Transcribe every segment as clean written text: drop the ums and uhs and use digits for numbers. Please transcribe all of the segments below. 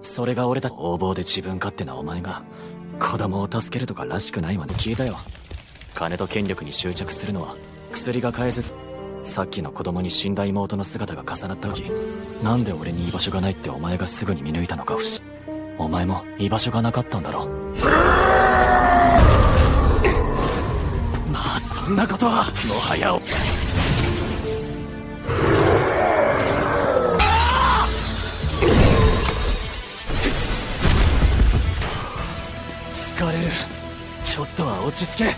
それが俺たち横暴で自分勝手なお前が子供を助けるとからしくないまで聞いたよ。金と権力に執着するのは薬が買えず、さっきの子供に死んだ妹の姿が重なった時、なんで俺に居場所がないってお前がすぐに見抜いたのか不思議。お前も居場所がなかったんだろう。まあそんなことはもはや疲れる。ちょっとは落ち着け。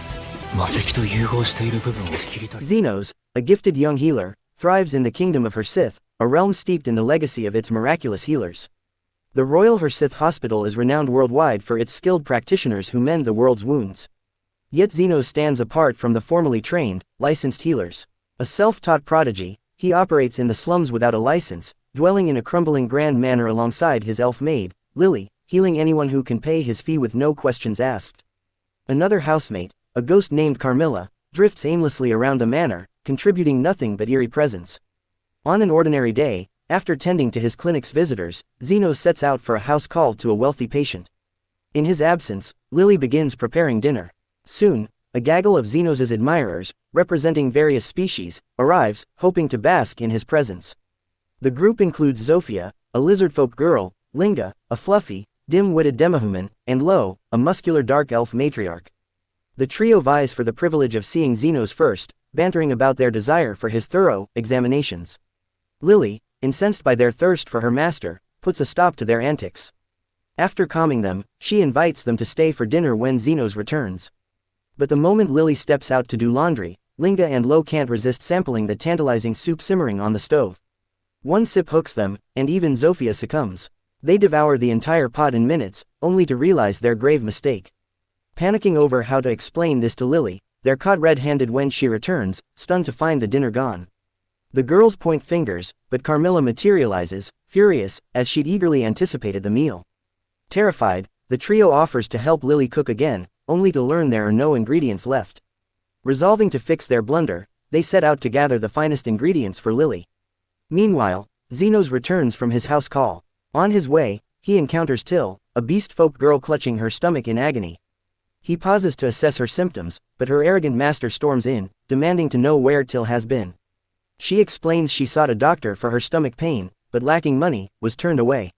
魔石と融合している部分を切り取り。 Xenos, a gifted young healer, thrives in the kingdom of her Sith, a realm steeped in the legacy of its miraculous healers. The Royal Hersith Hospital is renowned worldwide for its skilled practitioners who mend the world's wounds. Yet Xenos stands apart from the formally trained, licensed healers. A self-taught prodigy, he operates in the slums without a license, dwelling in a crumbling grand manor alongside his elf maid, Lily, healing anyone who can pay his fee with no questions asked. Another housemate, a ghost named Carmilla, drifts aimlessly around the manor, contributing nothing but eerie presence. On an ordinary day, after tending to his clinic's visitors, Xenos sets out for a house call to a wealthy patient. In his absence, Lily begins preparing dinner. Soon, a gaggle of Xenos' admirers, representing various species, arrives, hoping to bask in his presence. The group includes Zofia, a lizardfolk girl, Linga, a fluffy, dim-witted demihuman, and Lo, a muscular dark elf matriarch. The trio vies for the privilege of seeing Xenos first, bantering about their desire for his thorough examinations. Lily, incensed by their thirst for her master, puts a stop to their antics. After calming them, she invites them to stay for dinner when Xenos returns. But the moment Lily steps out to do laundry, Linga and Lo can't resist sampling the tantalizing soup simmering on the stove. One sip hooks them, and even Zofia succumbs. They devour the entire pot in minutes, only to realize their grave mistake. Panicking over how to explain this to Lily, they're caught red-handed when she returns, stunned to find the dinner gone. The girls point fingers, but Carmilla materializes, furious, as she'd eagerly anticipated the meal. Terrified, the trio offers to help Lily cook again, only to learn there are no ingredients left. Resolving to fix their blunder, they set out to gather the finest ingredients for Lily. Meanwhile, Xenos returns from his house call. On his way, he encounters Till, a beast-folk girl clutching her stomach in agony. He pauses to assess her symptoms, but her arrogant master storms in, demanding to know where Till has been. She explains she sought a doctor for her stomach pain, but lacking money, was turned away.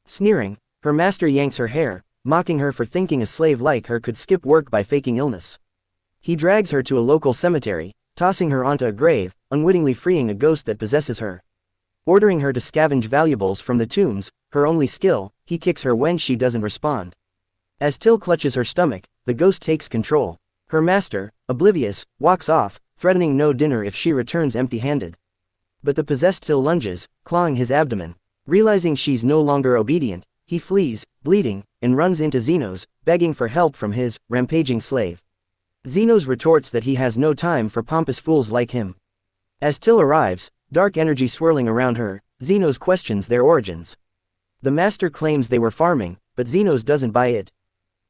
Sneering, her master yanks her hair, mocking her for thinking a slave like her could skip work by faking illness. He drags her to a local cemetery, tossing her onto a grave, unwittingly freeing a ghost that possesses her. Ordering her to scavenge valuables from the tombs, her only skill, he kicks her when she doesn't respond. As Till clutches her stomach, the ghost takes control. Her master, oblivious, walks off, threatening no dinner if she returns empty-handed. But the possessed Till lunges, clawing his abdomen. Realizing she's no longer obedient, he flees, bleeding, and runs into Xenos, begging for help from his rampaging slave. Xenos retorts that he has no time for pompous fools like him. As Till arrives, dark energy swirling around her, Xenos questions their origins. The master claims they were farming, but Xenos doesn't buy it.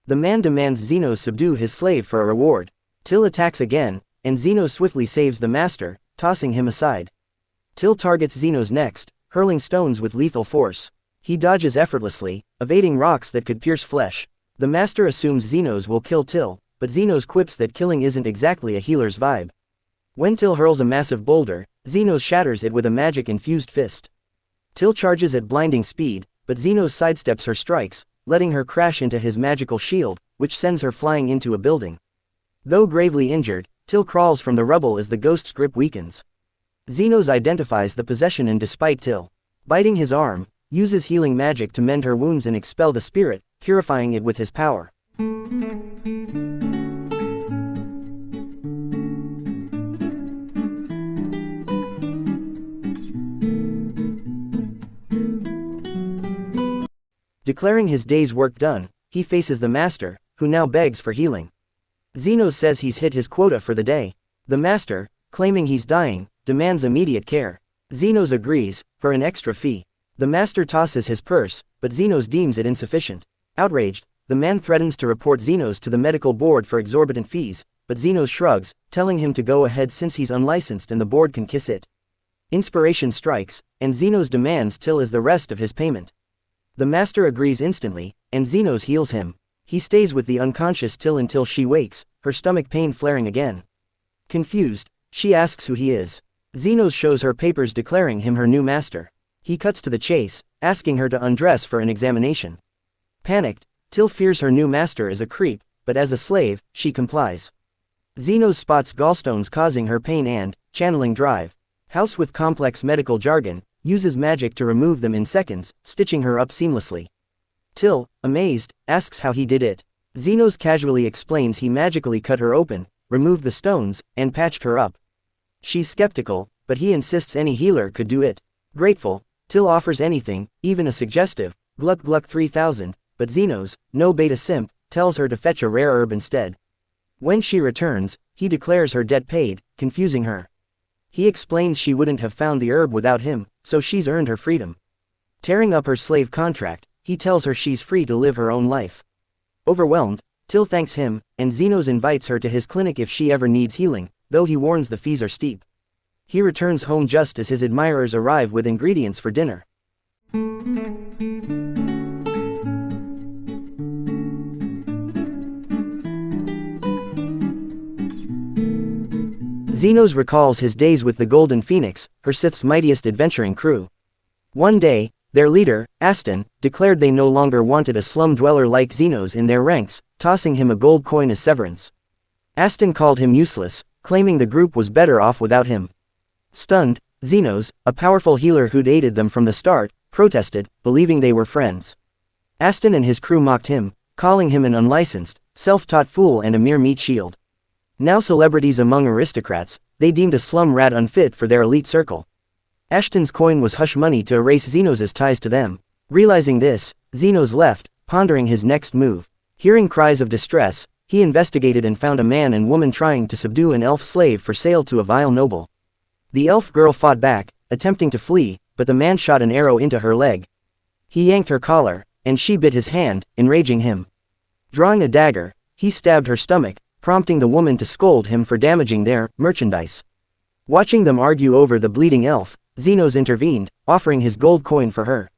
The man demands Xenos subdue his slave for a reward. Till attacks again, and Xenos swiftly saves the master, tossing him aside. Till targets Xenos next, hurling stones with lethal force. He dodges effortlessly, evading rocks that could pierce flesh. The master assumes Xenos will kill Till, but Xenos quips that killing isn't exactly a healer's vibe. When Till hurls a massive boulder, Xenos shatters it with a magic-infused fist. Till charges at blinding speed, but Xenos sidesteps her strikes, letting her crash into his magical shield, which sends her flying into a building. Though gravely injured, Till crawls from the rubble as the ghost's grip weakens. Xenos identifies the possession and despite Till biting his arm, uses healing magic to mend her wounds and expel the spirit, purifying it with his power. Declaring his day's work done, he faces the master, who now begs for healing. Xenos says he's hit his quota for the day. The master, claiming he's dying, demands immediate care. Xenos agrees, for an extra fee. The master tosses his purse, but Xenos deems it insufficient. Outraged, the man threatens to report Xenos to the medical board for exorbitant fees, but Xenos shrugs, telling him to go ahead since he's unlicensed and the board can kiss it. Inspiration strikes, and Xenos demands Till as the rest of his payment. The master agrees instantly, and Xenos heals him. He stays with the unconscious until she wakes, her stomach pain flaring again. Confused, she asks who he is. Xenos shows her papers declaring him her new master. He cuts to the chase, asking her to undress for an examination. Panicked, Till fears her new master is a creep, but as a slave, she complies. Xenos spots gallstones causing her pain and, channeling drive. House with complex medical jargon, uses magic to remove them in seconds, stitching her up seamlessly. Till, amazed, asks how he did it. Xenos casually explains he magically cut her open, removed the stones, and patched her up. She's skeptical, but he insists any healer could do it. Grateful, Till offers anything, even a suggestive, Gluck Gluck 3000, but Xenos, no beta simp, tells her to fetch a rare herb instead. When she returns, he declares her debt paid, confusing her. He explains she wouldn't have found the herb without him, so she's earned her freedom. Tearing up her slave contract, he tells her she's free to live her own life. Overwhelmed, Till thanks him, and Xenos invites her to his clinic if she ever needs healing, though he warns the fees are steep. He returns home just as his admirers arrive with ingredients for dinner. Xenos recalls his days with the Golden Phoenix, her Sith's mightiest adventuring crew. One day, their leader, Aston, declared they no longer wanted a slum dweller like Xenos in their ranks, tossing him a gold coin as severance. Aston called him useless, claiming the group was better off without him. Stunned, Xenos, a powerful healer who'd aided them from the start, protested, believing they were friends. Aston and his crew mocked him, calling him an unlicensed, self-taught fool and a mere meat shield. Now celebrities among aristocrats, they deemed a slum rat unfit for their elite circle. Ashton's coin was hush money to erase Xenos' ties to them. Realizing this, Xenos left, pondering his next move. Hearing cries of distress, he investigated and found a man and woman trying to subdue an elf slave for sale to a vile noble. The elf girl fought back, attempting to flee, but the man shot an arrow into her leg. He yanked her collar, and she bit his hand, enraging him. Drawing a dagger, he stabbed her stomach, prompting the woman to scold him for damaging their merchandise. Watching them argue over the bleeding elf, Xenos intervened, offering his gold coin for her.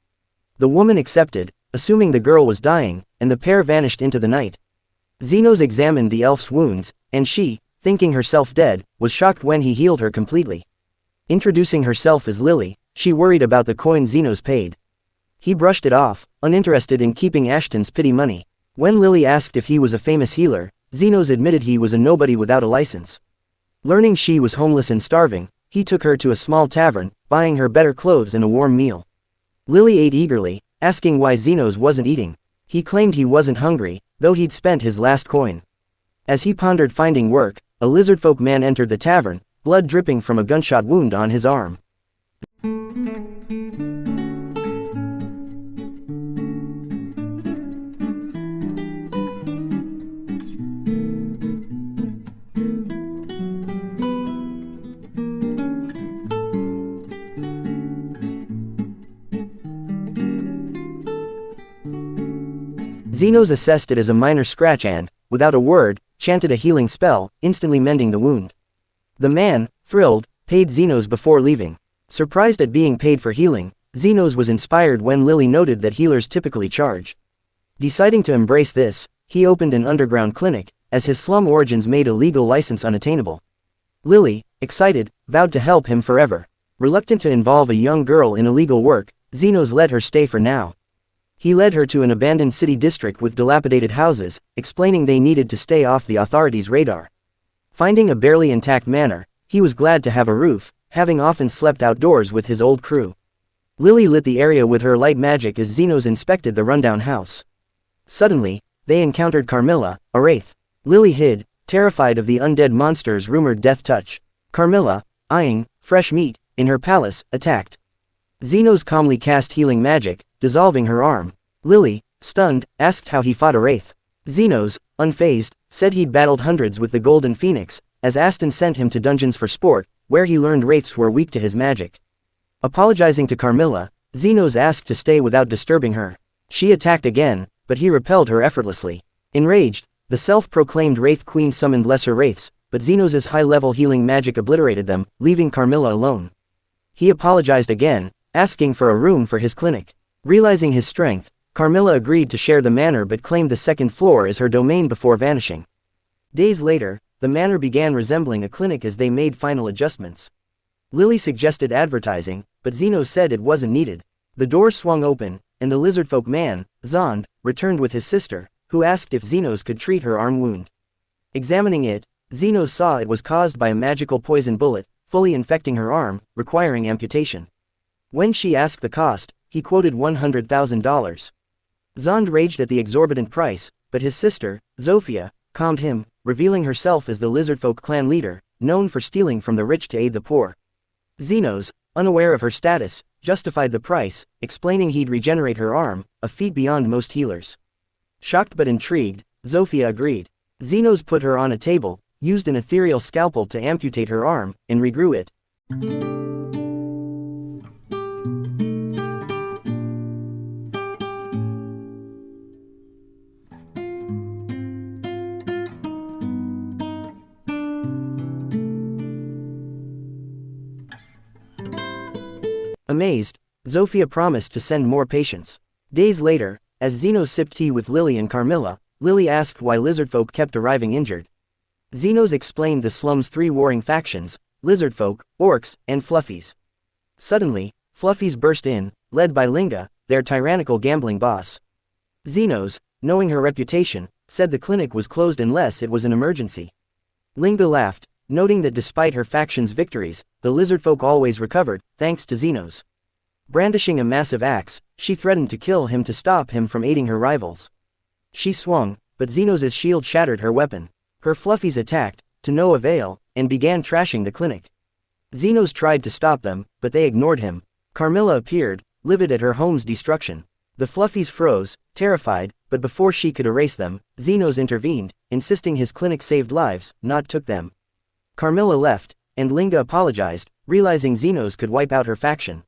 The woman accepted, assuming the girl was dying, and the pair vanished into the night. Xenos examined the elf's wounds, and she, thinking herself dead, was shocked when he healed her completely. Introducing herself as Lily, she worried about the coin Xenos paid. He brushed it off, uninterested in keeping Ashton's pity money. When Lily asked if he was a famous healer, Xenos admitted he was a nobody without a license. Learning she was homeless and starving, he took her to a small tavern, buying her better clothes and a warm meal. Lily ate eagerly, asking why Xenos wasn't eating. He claimed he wasn't hungry, though he'd spent his last coin. As he pondered finding work, a lizardfolk man entered the tavern, blood dripping from a gunshot wound on his arm. Xenos assessed it as a minor scratch and, without a word, chanted a healing spell, instantly mending the wound. The man, thrilled, paid Xenos before leaving. Surprised at being paid for healing, Xenos was inspired when Lily noted that healers typically charge. Deciding to embrace this, he opened an underground clinic, as his slum origins made a legal license unattainable. Lily, excited, vowed to help him forever. Reluctant to involve a young girl in illegal work, Xenos let her stay for now. He led her to an abandoned city district with dilapidated houses, explaining they needed to stay off the authorities' radar. Finding a barely intact manor, he was glad to have a roof, having often slept outdoors with his old crew. Lily lit the area with her light magic as Xenos inspected the rundown house. Suddenly, they encountered Carmilla, a wraith. Lily hid, terrified of the undead monster's rumored death touch. Carmilla, eyeing fresh meat in her palace, attacked. Xenos calmly cast healing magic, dissolving her arm. Lily, stunned, asked how he fought a wraith. Xenos, unfazed, said he'd battled hundreds with the Golden Phoenix, as Aston sent him to dungeons for sport, where he learned wraiths were weak to his magic. Apologizing to Carmilla, Xenos asked to stay without disturbing her. She attacked again, but he repelled her effortlessly. Enraged, the self-proclaimed Wraith Queen summoned lesser wraiths, but Xenos' high-level healing magic obliterated them, leaving Carmilla alone. He apologized again, asking for a room for his clinic. Realizing his strength, Carmilla agreed to share the manor but claimed the second floor as her domain before vanishing. Days later, the manor began resembling a clinic as they made final adjustments. Lily suggested advertising, but Zeno said it wasn't needed. The door swung open, and the lizardfolk man, Zond, returned with his sister, who asked if Zenos could treat her arm wound. Examining it, Zenos saw it was caused by a magical poison bullet, fully infecting her arm, requiring amputation. When she asked the cost, he quoted $100,000. Zond raged at the exorbitant price, but his sister, Zofia, calmed him, revealing herself as the lizardfolk clan leader, known for stealing from the rich to aid the poor. Zenos, unaware of her status, justified the price, explaining he'd regenerate her arm, a feat beyond most healers. Shocked but intrigued, Zofia agreed. Zenos put her on a table, used an ethereal scalpel to amputate her arm, and regrew it. Amazed, Zofia promised to send more patients. Days later, as Zeno sipped tea with Lily and Carmilla, Lily asked why lizardfolk kept arriving injured. Zenos explained the slum's three warring factions: lizardfolk, orcs, and fluffies. Suddenly, fluffies burst in, led by Linga, their tyrannical gambling boss. Zenos, knowing her reputation, said the clinic was closed unless it was an emergency. Linga laughed, noting that despite her faction's victories, the lizardfolk always recovered, thanks to Zenos. Brandishing a massive axe, she threatened to kill him to stop him from aiding her rivals. She swung, but Zenos' shield shattered her weapon. Her fluffies attacked, to no avail, and began trashing the clinic. Zenos tried to stop them, but they ignored him. Carmilla appeared, livid at her home's destruction. The fluffies froze, terrified, but before she could erase them, Zenos intervened, insisting his clinic saved lives, not took them. Carmilla left, and Linga apologized, realizing Zenos could wipe out her faction.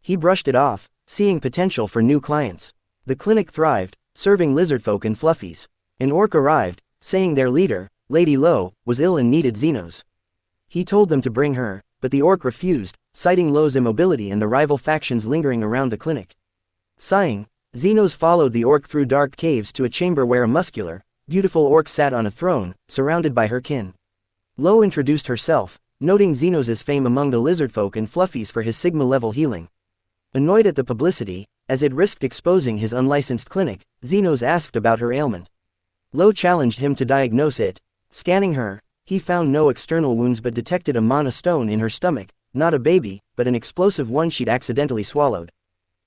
He brushed it off, seeing potential for new clients. The clinic thrived, serving lizardfolk and fluffies. An orc arrived, saying their leader, Lady Lo, was ill and needed Zenos. He told them to bring her, but the orc refused, citing Lo's immobility and the rival factions lingering around the clinic. Sighing, Zenos followed the orc through dark caves to a chamber where a muscular, beautiful orc sat on a throne, surrounded by her kin. Lo introduced herself, noting Zenos' fame among the lizardfolk and fluffies for his Sigma-level healing. Annoyed at the publicity, as it risked exposing his unlicensed clinic, Zenos asked about her ailment. Lo challenged him to diagnose it. Scanning her, he found no external wounds but detected a mana stone in her stomach, not a baby, but an explosive one she'd accidentally swallowed.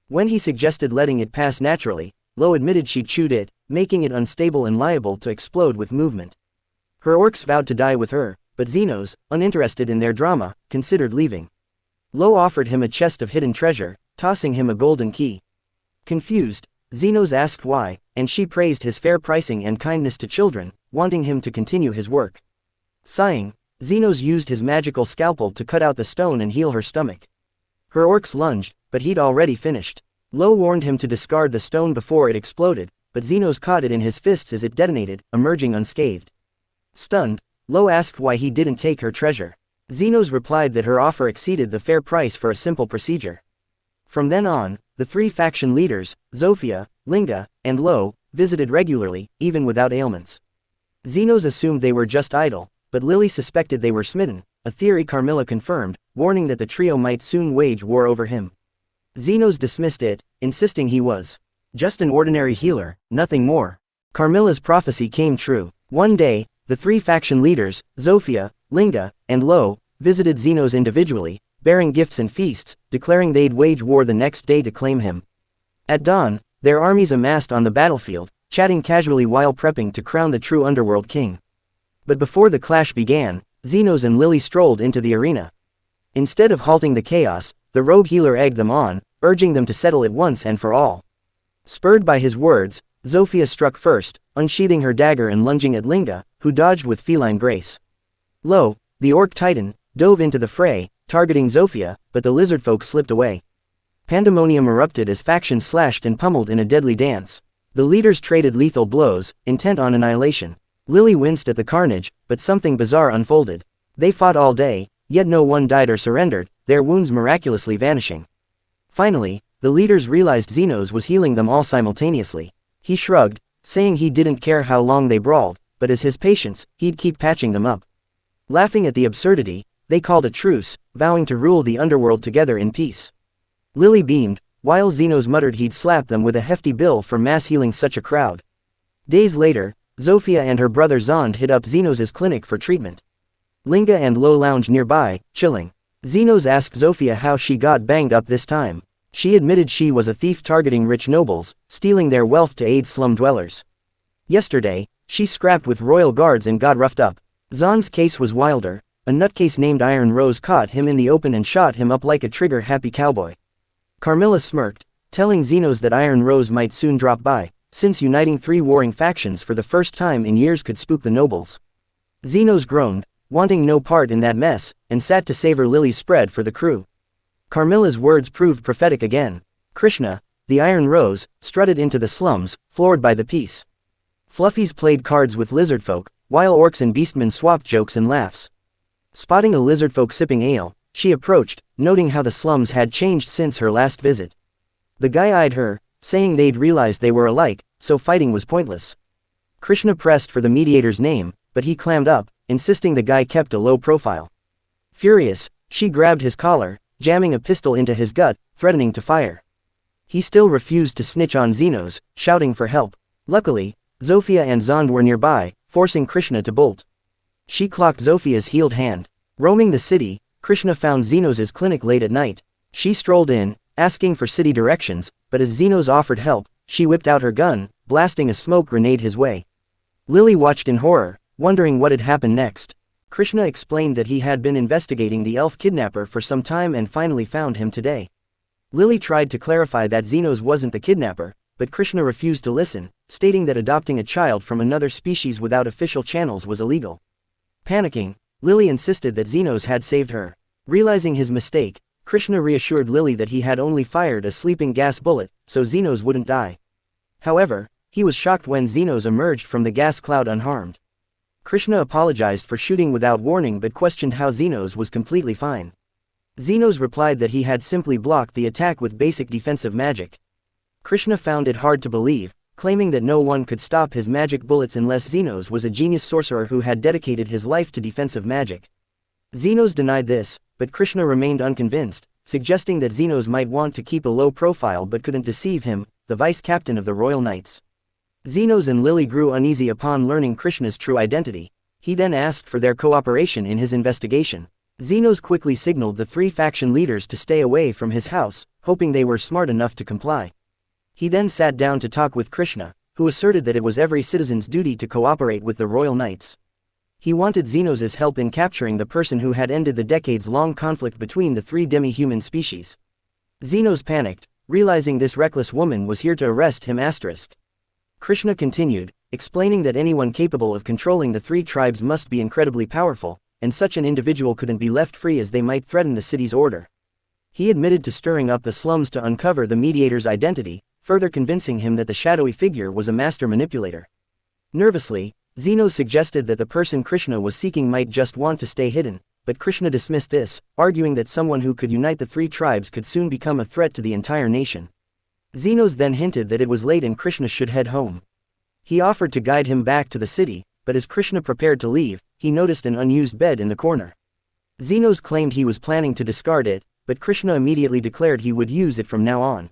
When he suggested letting it pass naturally, Lo admitted she'd chewed it, making it unstable and liable to explode with movement. Her orcs vowed to die with her, but Zenos, uninterested in their drama, considered leaving. Lo offered him a chest of hidden treasure, tossing him a golden key. Confused, Zenos asked why, and she praised his fair pricing and kindness to children, wanting him to continue his work. Sighing, Zenos used his magical scalpel to cut out the stone and heal her stomach. Her orcs lunged, but he'd already finished. Lo warned him to discard the stone before it exploded, but Zenos caught it in his fists as it detonated, emerging unscathed. Stunned, Lo asked why he didn't take her treasure. Zenos replied that her offer exceeded the fair price for a simple procedure. From then on, the three faction leaders, Zofia, Linga, and Lo, visited regularly, even without ailments. Zenos assumed they were just idle, but Lily suspected they were smitten, a theory Carmilla confirmed, warning that the trio might soon wage war over him. Zenos dismissed it, insisting he was just an ordinary healer, nothing more. Carmilla's prophecy came true. One day, the three faction leaders, Zofia, Linga, and Lo, visited Zenos individually, bearing gifts and feasts, declaring they'd wage war the next day to claim him. At dawn, their armies amassed on the battlefield, chatting casually while prepping to crown the true underworld king. But before the clash began, Zenos and Lily strolled into the arena. Instead of halting the chaos, the rogue healer egged them on, urging them to settle it once and for all. Spurred by his words, Zofia struck first, unsheathing her dagger and lunging at Linga, who dodged with feline grace. Lo, the orc titan, dove into the fray, targeting Zofia, but the lizardfolk slipped away. Pandemonium erupted as factions slashed and pummeled in a deadly dance. The leaders traded lethal blows, intent on annihilation. Lily winced at the carnage, but something bizarre unfolded. They fought all day, yet no one died or surrendered, their wounds miraculously vanishing. Finally, The leaders realized Xenos was healing them all simultaneously. He shrugged, saying he didn't care how long they brawled, but as his patients, he'd keep patching them up. Laughing at the absurdity, they called a truce, vowing to rule the underworld together in peace. Lily beamed, while Xenos muttered he'd slap them with a hefty bill for mass healing such a crowd. Days later, Zofia and her brother Zond hit up Xenos' clinic for treatment. Linga and Lo lounged nearby, chilling. Xenos asked Zofia how she got banged up this time. She admitted she was a thief targeting rich nobles, stealing their wealth to aid slum dwellers. Yesterday, she scrapped with royal guards and got roughed up. Zond's case was wilder. A nutcase named Iron Rose caught him in the open and shot him up like a trigger-happy cowboy. Carmilla smirked, telling Xenos that Iron Rose might soon drop by, since uniting three warring factions for the first time in years could spook the nobles. Xenos groaned, wanting no part in that mess, and sat to savor Lily's spread for the crew. Carmilla's words proved prophetic again. Krishna, the Iron Rose, strutted into the slums, floored by the peace. Fluffies played cards with lizardfolk, while orcs and beastmen swapped jokes and laughs. Spotting a lizardfolk sipping ale, she approached, noting how the slums had changed since her last visit. The guy eyed her, saying they'd realized they were alike, so fighting was pointless. Krishna pressed for the mediator's name, but he clammed up, insisting the guy kept a low profile. Furious, she grabbed his collar, jamming a pistol into his gut, threatening to fire. He still refused to snitch on Xenos, shouting for help. Luckily, Zofia and Zond were nearby, forcing Krishna to bolt. She clocked Zofia's healed hand. Roaming the city, Krishna found Xenos' clinic late at night. She strolled in, asking for city directions, but as Xenos offered help, she whipped out her gun, blasting a smoke grenade his way. Lily watched in horror, wondering what had happened next. Krishna explained that he had been investigating the elf kidnapper for some time and finally found him today. Lily tried to clarify that Xenos wasn't the kidnapper, but Krishna refused to listen, stating that adopting a child from another species without official channels was illegal. Panicking, Lily insisted that Xenos had saved her. Realizing his mistake, Krishna reassured Lily that he had only fired a sleeping gas bullet, so Xenos wouldn't die. However, he was shocked when Xenos emerged from the gas cloud unharmed. Krishna apologized for shooting without warning but questioned how Xenos was completely fine. Xenos replied that he had simply blocked the attack with basic defensive magic. Krishna found it hard to believe, claiming that no one could stop his magic bullets unless Xenos was a genius sorcerer who had dedicated his life to defensive magic. Xenos denied this, but Krishna remained unconvinced, suggesting that Xenos might want to keep a low profile but couldn't deceive him, the vice-captain of the Royal Knights. Xenos and Lily grew uneasy upon learning Krishna's true identity. He then asked for their cooperation in his investigation. Xenos quickly signaled the three faction leaders to stay away from his house, hoping they were smart enough to comply. He then sat down to talk with Krishna, who asserted that it was every citizen's duty to cooperate with the Royal Knights. He wanted Xenos' help in capturing the person who had ended the decades-long conflict between the three demi-human species. Xenos panicked, realizing this reckless woman was here to arrest him. Krishna continued, explaining that anyone capable of controlling the three tribes must be incredibly powerful, and such an individual couldn't be left free as they might threaten the city's order. He admitted to stirring up the slums to uncover the mediator's identity, further convincing him that the shadowy figure was a master manipulator. Nervously, Xenos suggested that the person Krishna was seeking might just want to stay hidden, but Krishna dismissed this, arguing that someone who could unite the three tribes could soon become a threat to the entire nation. Xenos then hinted that it was late and Krishna should head home. He offered to guide him back to the city, but as Krishna prepared to leave, he noticed an unused bed in the corner. Xenos claimed he was planning to discard it, but Krishna immediately declared he would use it from now on.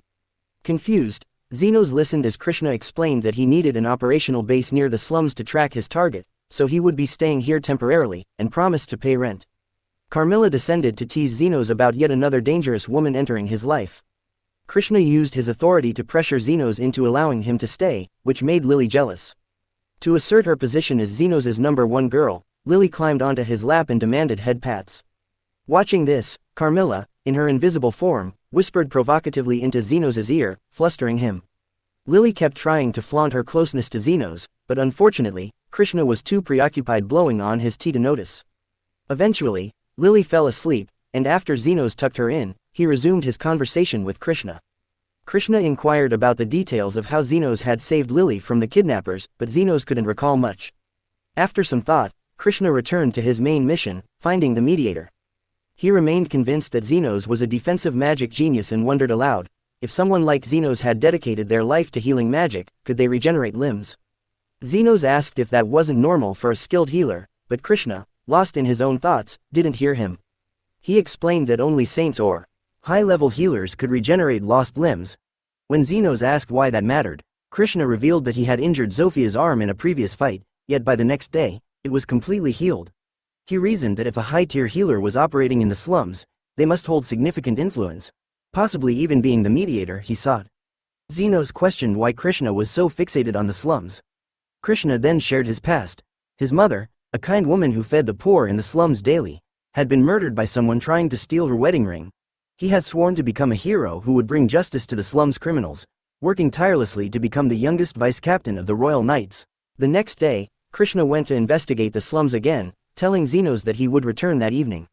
Confused, Xenos listened as Krishna explained that he needed an operational base near the slums to track his target, so he would be staying here temporarily, and promised to pay rent. Carmilla descended to tease Xenos about yet another dangerous woman entering his life. Krishna used his authority to pressure Xenos into allowing him to stay, which made Lily jealous. To assert her position as Xenos' number one girl, Lily climbed onto his lap and demanded head pats. Watching this, Carmilla, in her invisible form, whispered provocatively into Xenos' ear, flustering him. Lily kept trying to flaunt her closeness to Xenos, but unfortunately, Krishna was too preoccupied blowing on his tea to notice. Eventually, Lily fell asleep, and after Xenos tucked her in, he resumed his conversation with Krishna. Krishna inquired about the details of how Xenos had saved Lily from the kidnappers, but Xenos couldn't recall much. After some thought, Krishna returned to his main mission, finding the mediator. He remained convinced that Xenos was a defensive magic genius and wondered aloud, if someone like Xenos had dedicated their life to healing magic, could they regenerate limbs? Xenos asked if that wasn't normal for a skilled healer, but Krishna, lost in his own thoughts, didn't hear him. He explained that only saints or high-level healers could regenerate lost limbs. When Xenos asked why that mattered, Krishna revealed that he had injured Zophia's arm in a previous fight, yet by the next day, it was completely healed. He reasoned that if a high-tier healer was operating in the slums, they must hold significant influence, possibly even being the mediator he sought. Xenos questioned why Krishna was so fixated on the slums. Krishna then shared his past. His mother, a kind woman who fed the poor in the slums daily, had been murdered by someone trying to steal her wedding ring. He had sworn to become a hero who would bring justice to the slums criminals, working tirelessly to become the youngest vice-captain of the Royal Knights. The next day, Krishna went to investigate the slums again, telling Xenos that he would return that evening.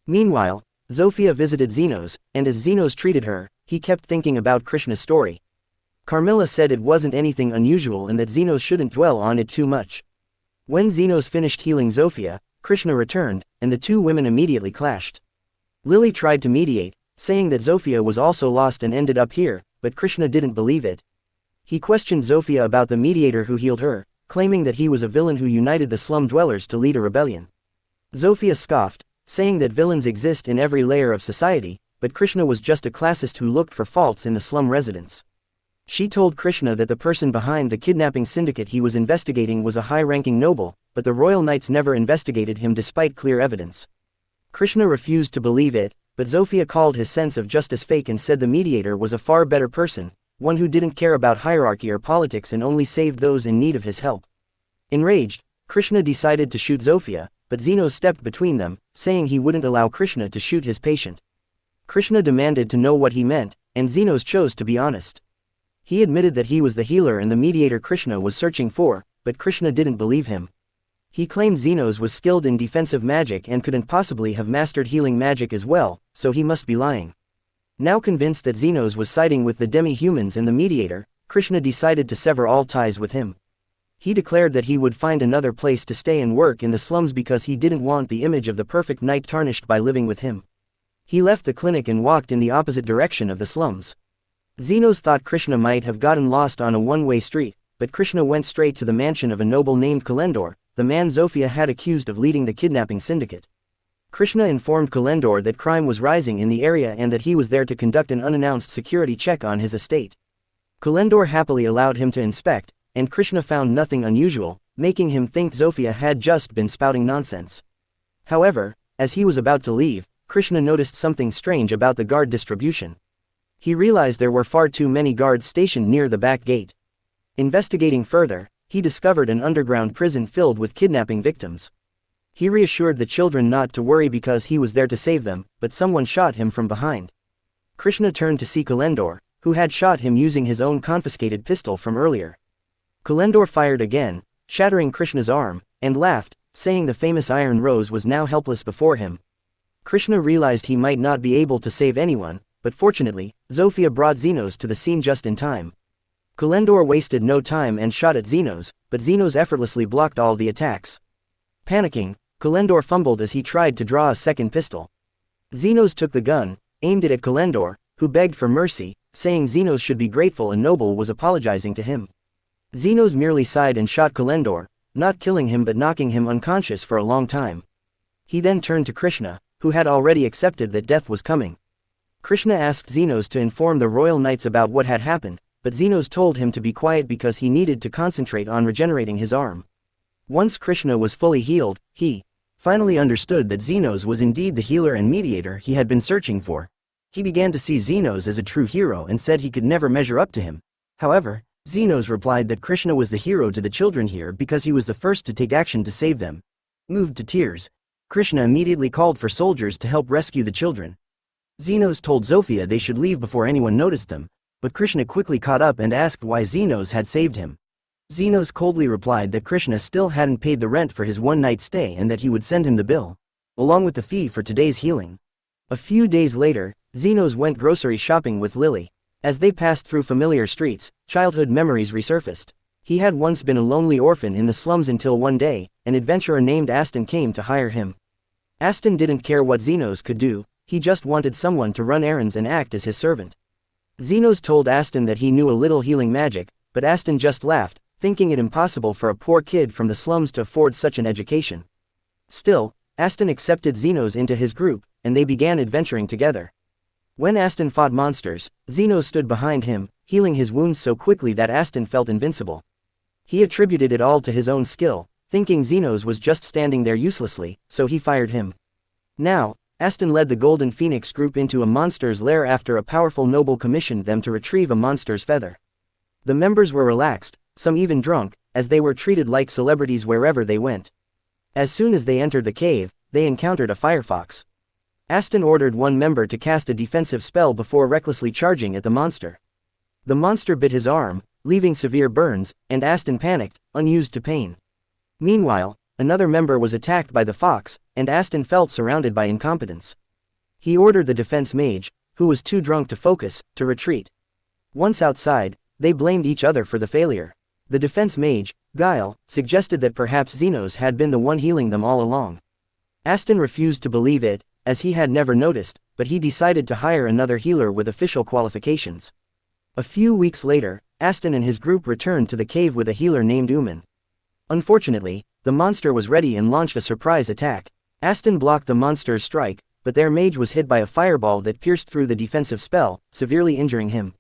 Meanwhile, Zofia visited Xenos, and as Xenos treated her, he kept thinking about Krishna's story. Carmilla said it wasn't anything unusual and that Xenos shouldn't dwell on it too much. When Xenos finished healing Zofia, Krishna returned, and the two women immediately clashed. Lily tried to mediate, saying that Zofia was also lost and ended up here, but Krishna didn't believe it. He questioned Zofia about the mediator who healed her, claiming that he was a villain who united the slum dwellers to lead a rebellion. Zofia scoffed, saying that villains exist in every layer of society, but Krishna was just a classist who looked for faults in the slum residents. She told Krishna that the person behind the kidnapping syndicate he was investigating was a high-ranking noble, but the Royal Knights never investigated him despite clear evidence. Krishna refused to believe it, but Zofia called his sense of justice fake and said the mediator was a far better person, one who didn't care about hierarchy or politics and only saved those in need of his help. Enraged, Krishna decided to shoot Zofia, but Xenos stepped between them, saying he wouldn't allow Krishna to shoot his patient. Krishna demanded to know what he meant, and Xenos chose to be honest. He admitted that he was the healer and the mediator Krishna was searching for, but Krishna didn't believe him. He claimed Xenos was skilled in defensive magic and couldn't possibly have mastered healing magic as well, so he must be lying. Now convinced that Xenos was siding with the demi-humans and the mediator, Krishna decided to sever all ties with him. He declared that he would find another place to stay and work in the slums because he didn't want the image of the perfect knight tarnished by living with him. He left the clinic and walked in the opposite direction of the slums. Xenos thought Krishna might have gotten lost on a one-way street, but Krishna went straight to the mansion of a noble named Kalendor, the man Zofia had accused of leading the kidnapping syndicate. Krishna informed Kalendor that crime was rising in the area and that he was there to conduct an unannounced security check on his estate. Kalendor happily allowed him to inspect, and Krishna found nothing unusual, making him think Zofia had just been spouting nonsense. However, as he was about to leave, Krishna noticed something strange about the guard distribution. He realized there were far too many guards stationed near the back gate. Investigating further, he discovered an underground prison filled with kidnapping victims. He reassured the children not to worry because he was there to save them, but someone shot him from behind. Krishna turned to see Kalendor, who had shot him using his own confiscated pistol from earlier. Kalendor fired again, shattering Krishna's arm, and laughed, saying the famous Iron Rose was now helpless before him. Krishna realized he might not be able to save anyone, but fortunately, Zofia brought Xenos to the scene just in time. Kalendor wasted no time and shot at Xenos, but Xenos effortlessly blocked all the attacks. Panicking, Kalendor fumbled as he tried to draw a second pistol. Xenos took the gun, aimed it at Kalendor, who begged for mercy, saying Xenos should be grateful a noble was apologizing to him. Xenos merely sighed and shot Kalendor, not killing him but knocking him unconscious for a long time. He then turned to Krishna, who had already accepted that death was coming. Krishna asked Xenos to inform the royal knights about what had happened, but Xenos told him to be quiet because he needed to concentrate on regenerating his arm. Once Krishna was fully healed, he finally understood that Xenos was indeed the healer and mediator he had been searching for. He began to see Xenos as a true hero and said he could never measure up to him. However, Xenos replied that Krishna was the hero to the children here because he was the first to take action to save them. Moved to tears, Krishna immediately called for soldiers to help rescue the children. Xenos told Zofia they should leave before anyone noticed them, but Krishna quickly caught up and asked why Xenos had saved him. Xenos coldly replied that Krishna still hadn't paid the rent for his one-night stay and that he would send him the bill, along with the fee for today's healing. A few days later, Xenos went grocery shopping with Lily. As they passed through familiar streets, childhood memories resurfaced. He had once been a lonely orphan in the slums until one day, an adventurer named Aston came to hire him. Aston didn't care what Xenos could do, he just wanted someone to run errands and act as his servant. Xenos told Aston that he knew a little healing magic, but Aston just laughed, thinking it impossible for a poor kid from the slums to afford such an education. Still, Aston accepted Xenos into his group, and they began adventuring together. When Aston fought monsters, Xenos stood behind him, healing his wounds so quickly that Aston felt invincible. He attributed it all to his own skill, thinking Xenos was just standing there uselessly, so he fired him. Now, Aston led the Golden Phoenix group into a monster's lair after a powerful noble commissioned them to retrieve a monster's feather. The members were relaxed, some even drunk, as they were treated like celebrities wherever they went. As soon as they entered the cave, they encountered a firefox. Aston ordered one member to cast a defensive spell before recklessly charging at the monster. The monster bit his arm, leaving severe burns, and Aston panicked, unused to pain. Meanwhile, another member was attacked by the fox, and Aston felt surrounded by incompetence. He ordered the defense mage, who was too drunk to focus, to retreat. Once outside, they blamed each other for the failure. The defense mage, Guile, suggested that perhaps Xenos had been the one healing them all along. Aston refused to believe it, as he had never noticed, but he decided to hire another healer with official qualifications. A few weeks later, Aston and his group returned to the cave with a healer named Uman. Unfortunately, the monster was ready and launched a surprise attack. Aston blocked the monster's strike, but their mage was hit by a fireball that pierced through the defensive spell, severely injuring him.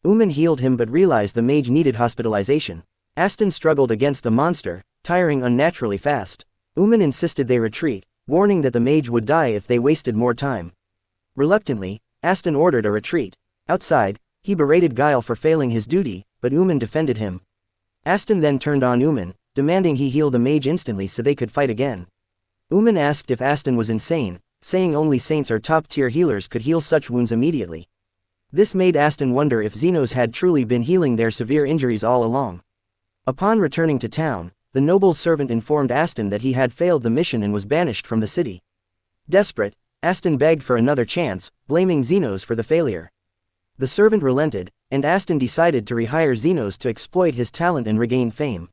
Uman healed him but realized the mage needed hospitalization. Aston struggled against the monster, tiring unnaturally fast. Uman insisted they retreat, warning that the mage would die if they wasted more time. Reluctantly, Aston ordered a retreat. Outside, he berated Guile for failing his duty, but Uman defended him. Aston then turned on Uman, demanding he heal the mage instantly so they could fight again. Uman asked if Aston was insane, saying only saints or top-tier healers could heal such wounds immediately. This made Aston wonder if Xenos had truly been healing their severe injuries all along. Upon returning to town, the noble's servant informed Aston that he had failed the mission and was banished from the city. Desperate, Aston begged for another chance, blaming Xenos for the failure. The servant relented, and Aston decided to rehire Xenos to exploit his talent and regain fame.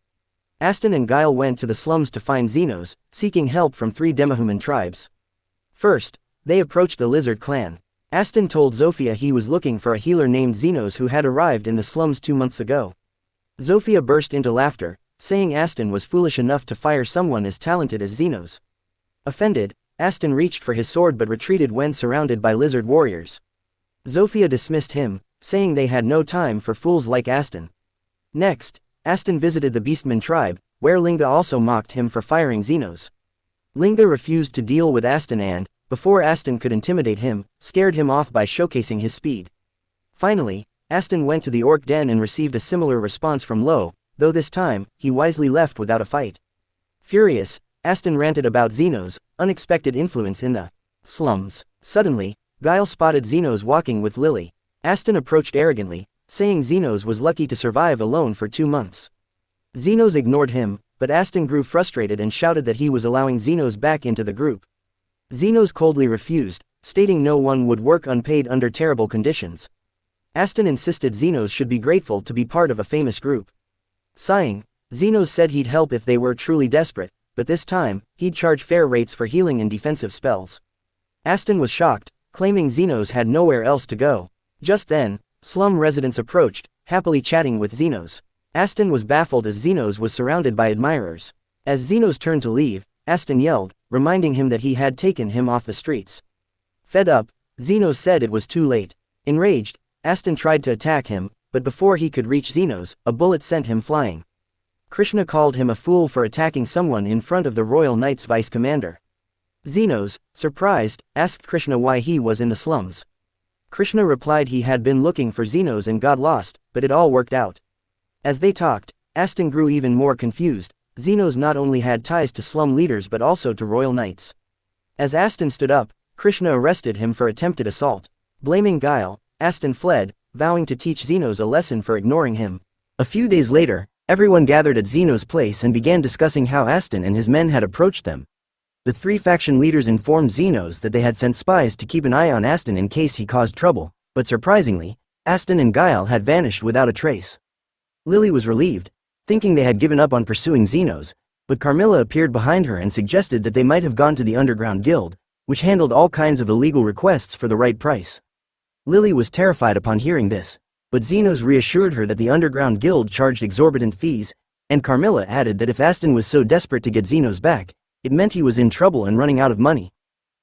Aston and Guile went to the slums to find Xenos, seeking help from 3 demihuman tribes. First, they approached the lizard clan. Aston told Zofia he was looking for a healer named Xenos who had arrived in the slums 2 months ago. Zofia burst into laughter, saying Aston was foolish enough to fire someone as talented as Xenos. Offended, Aston reached for his sword but retreated when surrounded by lizard warriors. Zofia dismissed him, saying they had no time for fools like Aston. Next, Aston visited the Beastman tribe, where Linga also mocked him for firing Xenos. Linga refused to deal with Aston and, before Aston could intimidate him, scared him off by showcasing his speed. Finally, Aston went to the orc den and received a similar response from Lo, though this time, he wisely left without a fight. Furious, Aston ranted about Xenos' unexpected influence in the slums. Suddenly, Guile spotted Xenos walking with Lily. Aston approached arrogantly, saying Xenos was lucky to survive alone for 2 months. Xenos ignored him, but Aston grew frustrated and shouted that he was allowing Xenos back into the group. Xenos coldly refused, stating no one would work unpaid under terrible conditions. Aston insisted Xenos should be grateful to be part of a famous group. Sighing, Xenos said he'd help if they were truly desperate, but this time, he'd charge fair rates for healing and defensive spells. Aston was shocked, claiming Xenos had nowhere else to go. Just then, slum residents approached, happily chatting with Xenos. Aston was baffled as Xenos was surrounded by admirers. As Xenos turned to leave, Aston yelled, reminding him that he had taken him off the streets. Fed up, Xenos said it was too late. Enraged, Aston tried to attack him, but before he could reach Xenos, a bullet sent him flying. Krishna called him a fool for attacking someone in front of the Royal Knight's vice-commander. Xenos, surprised, asked Krishna why he was in the slums. Krishna replied he had been looking for Xenos and got lost, but it all worked out. As they talked, Aston grew even more confused. Xenos not only had ties to slum leaders but also to royal knights. As Aston stood up, Krishna arrested him for attempted assault. Blaming Guile, Aston fled, vowing to teach Xenos a lesson for ignoring him. A few days later, everyone gathered at Xenos' place and began discussing how Aston and his men had approached them. The 3 faction leaders informed Xenos that they had sent spies to keep an eye on Aston in case he caused trouble, but surprisingly, Aston and Guile had vanished without a trace. Lily was relieved, thinking they had given up on pursuing Xenos, but Carmilla appeared behind her and suggested that they might have gone to the underground guild, which handled all kinds of illegal requests for the right price. Lily was terrified upon hearing this, but Xenos reassured her that the underground guild charged exorbitant fees, and Carmilla added that if Aston was so desperate to get Xenos back, it meant he was in trouble and running out of money.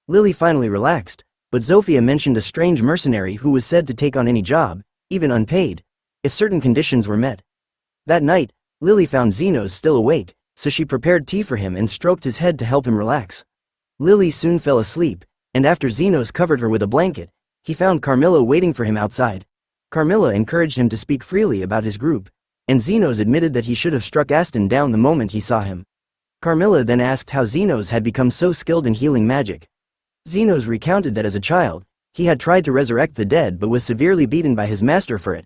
Lily finally relaxed, but Zofia mentioned a strange mercenary who was said to take on any job, even unpaid, if certain conditions were met. That night, Lily found Xenos still awake, so she prepared tea for him and stroked his head to help him relax. Lily soon fell asleep, and after Xenos covered her with a blanket, he found Carmilla waiting for him outside. Carmilla encouraged him to speak freely about his group, and Xenos admitted that he should have struck Aston down the moment he saw him. Carmilla then asked how Xenos had become so skilled in healing magic. Xenos recounted that as a child, he had tried to resurrect the dead but was severely beaten by his master for it.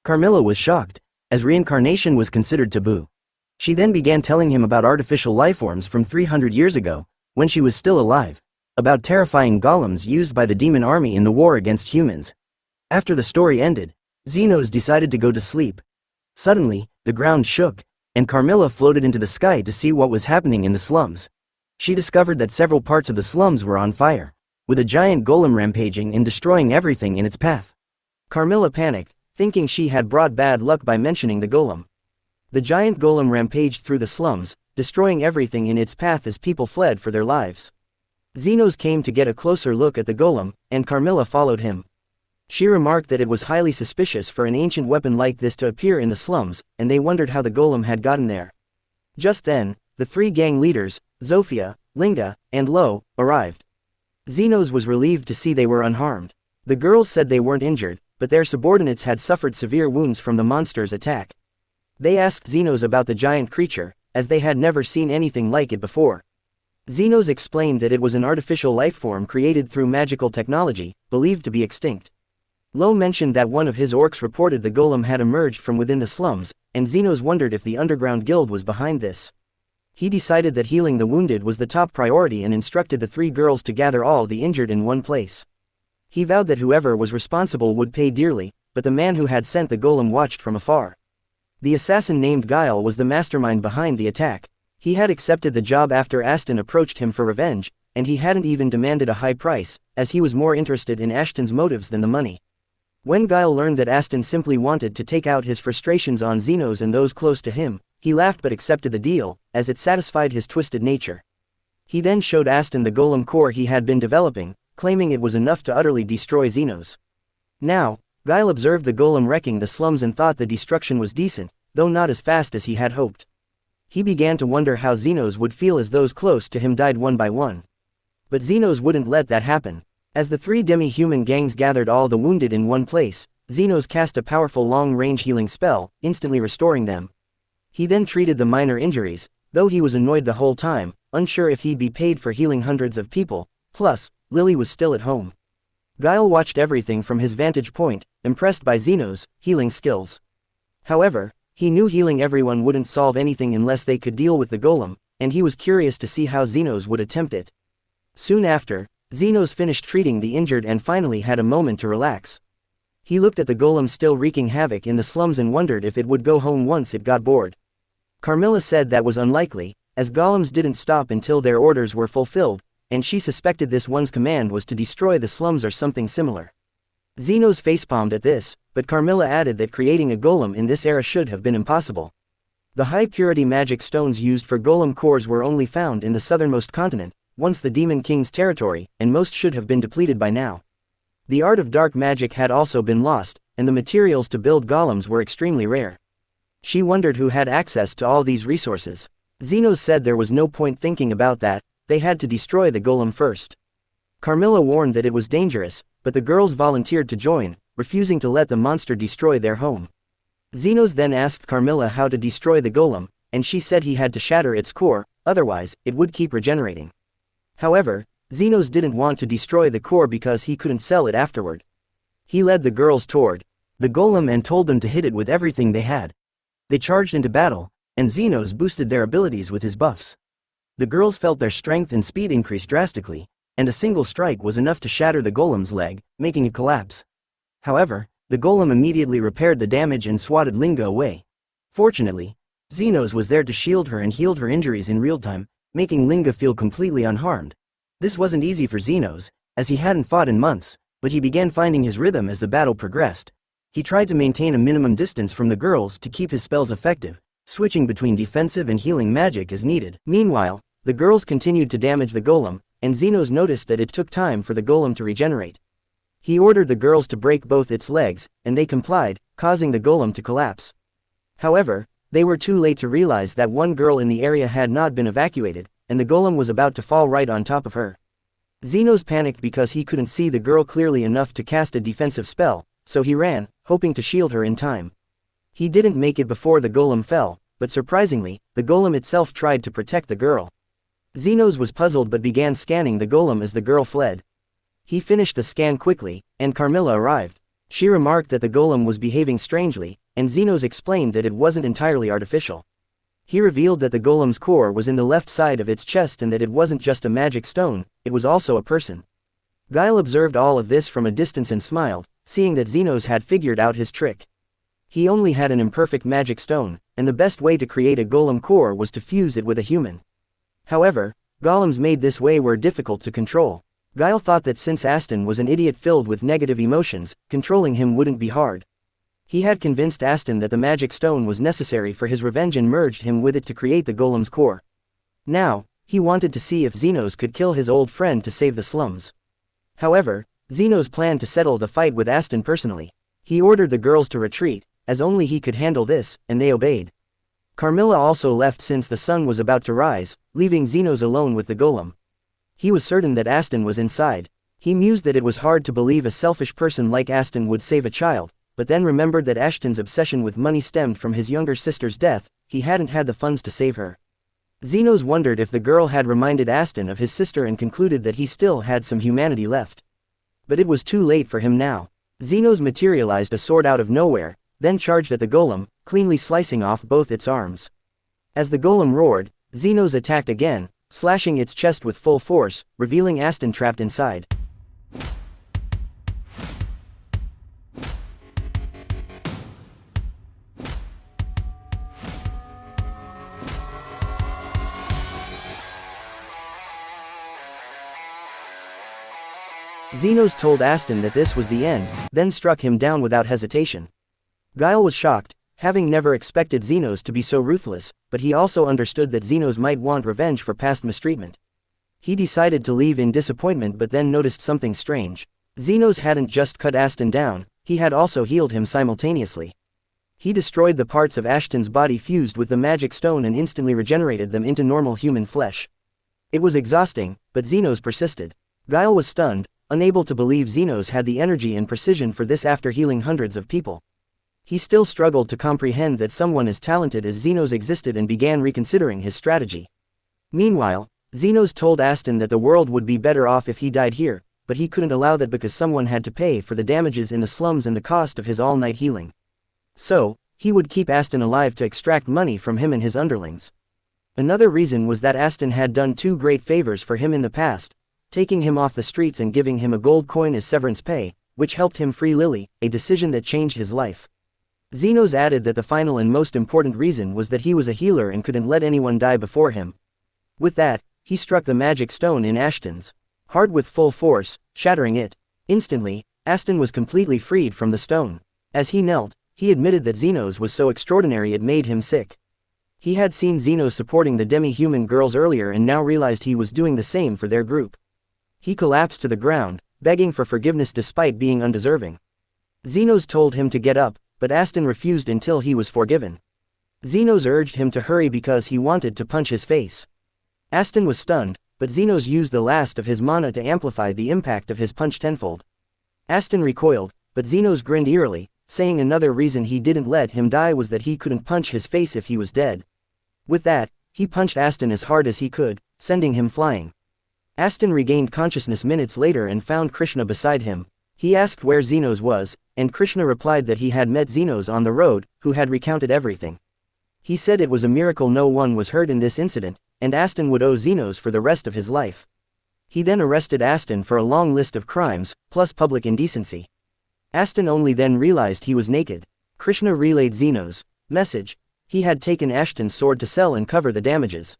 Carmilla was shocked, as reincarnation was considered taboo. She then began telling him about artificial lifeforms from 300 years ago, when she was still alive, about terrifying golems used by the demon army in the war against humans. After the story ended, Xenos decided to go to sleep. Suddenly, the ground shook, and Carmilla floated into the sky to see what was happening in the slums. She discovered that several parts of the slums were on fire, with a giant golem rampaging and destroying everything in its path. Carmilla panicked, thinking she had brought bad luck by mentioning the golem. The giant golem rampaged through the slums, destroying everything in its path as people fled for their lives. Xenos came to get a closer look at the golem, and Carmilla followed him. She remarked that it was highly suspicious for an ancient weapon like this to appear in the slums, and they wondered how the golem had gotten there. Just then, the three gang leaders, Zofia, Linga, and Lo, arrived. Xenos was relieved to see they were unharmed. The girls said they weren't injured, but their subordinates had suffered severe wounds from the monster's attack. They asked Xenos about the giant creature, as they had never seen anything like it before. Xenos explained that it was an artificial lifeform created through magical technology, believed to be extinct. Lo mentioned that one of his orcs reported the golem had emerged from within the slums, and Xenos wondered if the underground guild was behind this. He decided that healing the wounded was the top priority and instructed the three girls to gather all the injured in one place. He vowed that whoever was responsible would pay dearly, but the man who had sent the golem watched from afar. The assassin named Guile was the mastermind behind the attack. He had accepted the job after Aston approached him for revenge, and he hadn't even demanded a high price, as he was more interested in Ashton's motives than the money. When Guile learned that Aston simply wanted to take out his frustrations on Xenos and those close to him, he laughed but accepted the deal, as it satisfied his twisted nature. He then showed Aston the golem core he had been developing, claiming it was enough to utterly destroy Xenos. Now, Guile observed the golem wrecking the slums and thought the destruction was decent, though not as fast as he had hoped. He began to wonder how Xenos would feel as those close to him died one by one. But Xenos wouldn't let that happen. As the three demi-human gangs gathered all the wounded in one place, Xenos cast a powerful long-range healing spell, instantly restoring them. He then treated the minor injuries, though he was annoyed the whole time, unsure if he'd be paid for healing hundreds of people. Plus, Lily was still at home. Guile watched everything from his vantage point, impressed by Xenos' healing skills. However, he knew healing everyone wouldn't solve anything unless they could deal with the golem, and he was curious to see how Xenos would attempt it. Soon after, Xenos finished treating the injured and finally had a moment to relax. He looked at the golem still wreaking havoc in the slums and wondered if it would go home once it got bored. Carmilla said that was unlikely, as golems didn't stop until their orders were fulfilled, and she suspected this one's command was to destroy the slums or something similar. Xenos facepalmed at this, but Carmilla added that creating a golem in this era should have been impossible. The high-purity magic stones used for golem cores were only found in the southernmost continent, once the Demon King's territory, and most should have been depleted by now. The art of dark magic had also been lost, and the materials to build golems were extremely rare. She wondered who had access to all these resources. Xenos said there was no point thinking about that, they had to destroy the golem first. Carmilla warned that it was dangerous, but the girls volunteered to join, refusing to let the monster destroy their home. Xenos then asked Carmilla how to destroy the golem, and she said he had to shatter its core, otherwise, it would keep regenerating. However, Xenos didn't want to destroy the core because he couldn't sell it afterward. He led the girls toward the golem and told them to hit it with everything they had. They charged into battle, and Xenos boosted their abilities with his buffs. The girls felt their strength and speed increase drastically, and a single strike was enough to shatter the golem's leg, making it collapse. However, the golem immediately repaired the damage and swatted Linga away. Fortunately, Xenos was there to shield her and healed her injuries in real time, making Linga feel completely unharmed. This wasn't easy for Xenos, as he hadn't fought in months, but he began finding his rhythm as the battle progressed. He tried to maintain a minimum distance from the girls to keep his spells effective, switching between defensive and healing magic as needed. Meanwhile, the girls continued to damage the golem, and Xenos noticed that it took time for the golem to regenerate. He ordered the girls to break both its legs, and they complied, causing the golem to collapse. However, they were too late to realize that one girl in the area had not been evacuated, and the golem was about to fall right on top of her. Xenos panicked because he couldn't see the girl clearly enough to cast a defensive spell, so he ran, hoping to shield her in time. He didn't make it before the golem fell, but surprisingly, the golem itself tried to protect the girl. Xenos was puzzled but began scanning the golem as the girl fled. He finished the scan quickly, and Carmilla arrived. She remarked that the golem was behaving strangely, and Xenos explained that it wasn't entirely artificial. He revealed that the golem's core was in the left side of its chest and that it wasn't just a magic stone, it was also a person. Guile observed all of this from a distance and smiled, seeing that Xenos had figured out his trick. He only had an imperfect magic stone, and the best way to create a golem core was to fuse it with a human. However, golems made this way were difficult to control. Guile thought that since Aston was an idiot filled with negative emotions, controlling him wouldn't be hard. He had convinced Aston that the magic stone was necessary for his revenge and merged him with it to create the golem's core. Now, he wanted to see if Xenos could kill his old friend to save the slums. However, Xenos planned to settle the fight with Aston personally. He ordered the girls to retreat, as only he could handle this, and they obeyed. Carmilla also left since the sun was about to rise, leaving Xenos alone with the golem. He was certain that Aston was inside. He mused that it was hard to believe a selfish person like Aston would save a child, but then remembered that Ashton's obsession with money stemmed from his younger sister's death. He hadn't had the funds to save her. Xenos wondered if the girl had reminded Aston of his sister and concluded that he still had some humanity left. But it was too late for him now. Xenos materialized a sword out of nowhere, then charged at the golem, cleanly slicing off both its arms. As the golem roared, Xenos attacked again, slashing its chest with full force, revealing Aston trapped inside. Xenos told Aston that this was the end, then struck him down without hesitation. Guile was shocked, having never expected Xenos to be so ruthless, but he also understood that Xenos might want revenge for past mistreatment. He decided to leave in disappointment but then noticed something strange. Xenos hadn't just cut Aston down, he had also healed him simultaneously. He destroyed the parts of Ashton's body fused with the magic stone and instantly regenerated them into normal human flesh. It was exhausting, but Xenos persisted. Guile was stunned, unable to believe Xenos had the energy and precision for this after healing hundreds of people. He still struggled to comprehend that someone as talented as Xenos existed and began reconsidering his strategy. Meanwhile, Xenos told Aston that the world would be better off if he died here, but he couldn't allow that because someone had to pay for the damages in the slums and the cost of his all-night healing. So, he would keep Aston alive to extract money from him and his underlings. Another reason was that Aston had done 2 great favors for him in the past, taking him off the streets and giving him a gold coin as severance pay, which helped him free Lily, a decision that changed his life. Xenos added that the final and most important reason was that he was a healer and couldn't let anyone die before him. With that, he struck the magic stone in Ashton's heart with full force, shattering it. Instantly, Aston was completely freed from the stone. As he knelt, he admitted that Xenos was so extraordinary it made him sick. He had seen Xenos supporting the demi-human girls earlier and now realized he was doing the same for their group. He collapsed to the ground, begging for forgiveness despite being undeserving. Xenos told him to get up, but Aston refused until he was forgiven. Xenos urged him to hurry because he wanted to punch his face. Aston was stunned, but Xenos used the last of his mana to amplify the impact of his punch tenfold. Aston recoiled, but Xenos grinned eerily, saying another reason he didn't let him die was that he couldn't punch his face if he was dead. With that, he punched Aston as hard as he could, sending him flying. Aston regained consciousness minutes later and found Krishna beside him. He asked where Xenos was, and Krishna replied that he had met Xenos on the road, who had recounted everything. He said it was a miracle no one was hurt in this incident, and Aston would owe Xenos for the rest of his life. He then arrested Aston for a long list of crimes, plus public indecency. Aston only then realized he was naked. Krishna relayed Xenos' message. He had taken Ashton's sword to sell and cover the damages.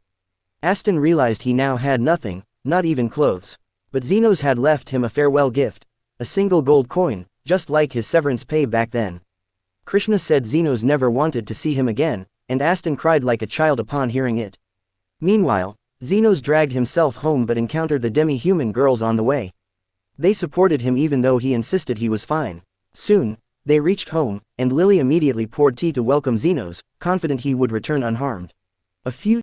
Aston realized he now had nothing, not even clothes. But Xenos had left him a farewell gift. a single gold coin, just like his severance pay back then. Krishna said Xenos never wanted to see him again, and Aston cried like a child upon hearing it. Meanwhile, Xenos dragged himself home but encountered the demi-human girls on the way. They supported him even though he insisted he was fine. Soon, they reached home, and Lily immediately poured tea to welcome Xenos, confident he would return unharmed. A few